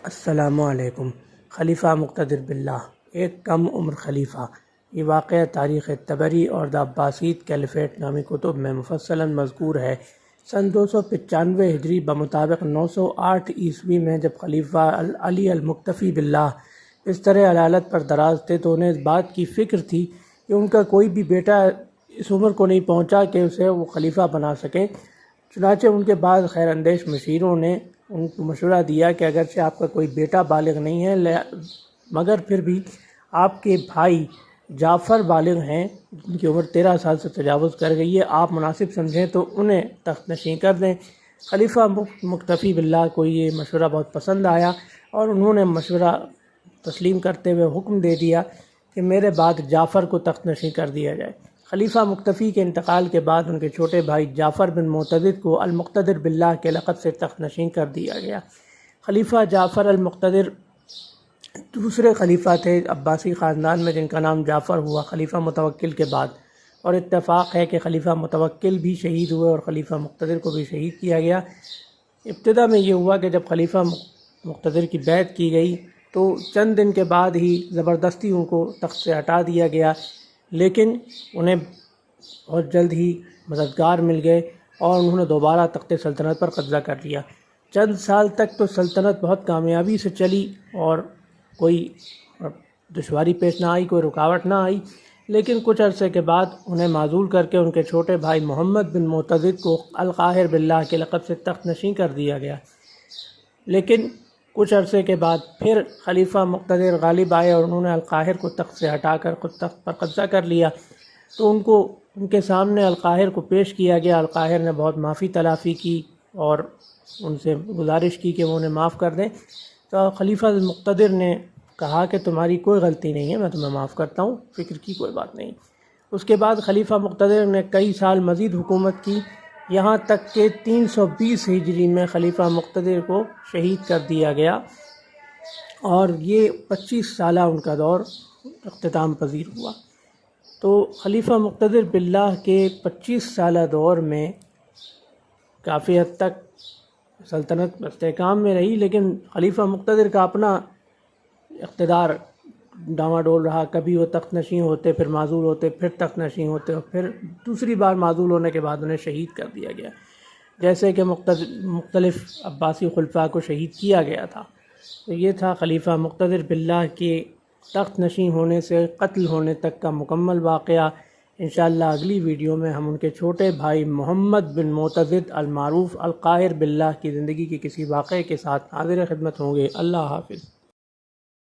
السلام علیکم۔ خلیفہ مقتدر باللہ، ایک کم عمر خلیفہ۔ یہ واقعہ تاریخ طبری اور دا عباسید کیلیفیٹ نامی کتب میں مفصلاً مذکور ہے۔ سن 295 ہجری بمطابق 908 عیسوی میں جب خلیفہ علی المکتفی باللہ بستر علالت پر دراز تھے تو انہیں اس بات کی فکر تھی کہ ان کا کوئی بھی بیٹا اس عمر کو نہیں پہنچا کہ اسے وہ خلیفہ بنا سکیں۔ چنانچہ ان کے بعد خیر اندیش مشیروں نے ان کو مشورہ دیا کہ اگرچہ آپ کا کوئی بیٹا بالغ نہیں ہے مگر پھر بھی آپ کے بھائی جعفر بالغ ہیں جن کی عمر 13 سال سے تجاوز کر گئی ہے، آپ مناسب سمجھیں تو انہیں تخت نشین کر دیں۔ خلیفہ مکتفی باللہ کو یہ مشورہ بہت پسند آیا اور انہوں نے مشورہ تسلیم کرتے ہوئے حکم دے دیا کہ میرے بعد جعفر کو تخت نشین کر دیا جائے۔ خلیفہ مکتفی کے انتقال کے بعد ان کے چھوٹے بھائی جعفر بن معتضد کو المقتدر باللہ کے لقب سے تخت نشین کر دیا گیا۔ خلیفہ جعفر المقتدر دوسرے خلیفہ تھے عباسی خاندان میں جن کا نام جعفر ہوا خلیفہ متوکل کے بعد، اور اتفاق ہے کہ خلیفہ متوکل بھی شہید ہوئے اور خلیفہ مقتدر کو بھی شہید کیا گیا۔ ابتدا میں یہ ہوا کہ جب خلیفہ مقتدر کی بیعت کی گئی تو چند دن کے بعد ہی زبردستی ان کو تخت سے ہٹا دیا گیا، لیکن انہیں بہت جلد ہی مددگار مل گئے اور انہوں نے دوبارہ تخت سلطنت پر قبضہ کر لیا۔ چند سال تک تو سلطنت بہت کامیابی سے چلی اور کوئی دشواری پیش نہ آئی، کوئی رکاوٹ نہ آئی، لیکن کچھ عرصے کے بعد انہیں معزول کر کے ان کے چھوٹے بھائی محمد بن معتضد کو القاہر باللہ کے لقب سے تخت نشین کر دیا گیا۔ لیکن کچھ عرصے کے بعد پھر خلیفہ مقتدر غالب آئے اور انہوں نے القاہر کو تخت سے ہٹا کر خود تخت پر قبضہ کر لیا، تو ان کے سامنے القاہر کو پیش کیا گیا۔ القاہر نے بہت معافی تلافی کی اور ان سے گزارش کی کہ وہ انہیں معاف کر دیں، تو خلیفہ مقتدر نے کہا کہ تمہاری کوئی غلطی نہیں ہے، میں تمہیں معاف کرتا ہوں، فکر کی کوئی بات نہیں۔ اس کے بعد خلیفہ مقتدر نے کئی سال مزید حکومت کی، یہاں تک کہ 320 ہجری میں خلیفہ مقتدر کو شہید کر دیا گیا اور یہ 25 سالہ ان کا دور اختتام پذیر ہوا۔ تو خلیفہ مقتدر باللہ کے 25 سالہ دور میں کافی حد تک سلطنت استحکام میں رہی، لیکن خلیفہ مقتدر کا اپنا اقتدار ڈاما ڈول رہا۔ کبھی وہ تخت نشین ہوتے، پھر معزول ہوتے، پھر تخت نشین ہوتے اور پھر دوسری بار معزول ہونے کے بعد انہیں شہید کر دیا گیا، جیسے کہ مختلف عباسی خلفاء کو شہید کیا گیا تھا۔ تو یہ تھا خلیفہ مقتدر باللہ کے تخت نشین ہونے سے قتل ہونے تک کا مکمل واقعہ۔ انشاءاللہ اگلی ویڈیو میں ہم ان کے چھوٹے بھائی محمد بن معتضد المعروف القاہر باللہ کی زندگی کے کسی واقعے کے ساتھ حاضر خدمت ہوں گے۔ اللہ حافظ۔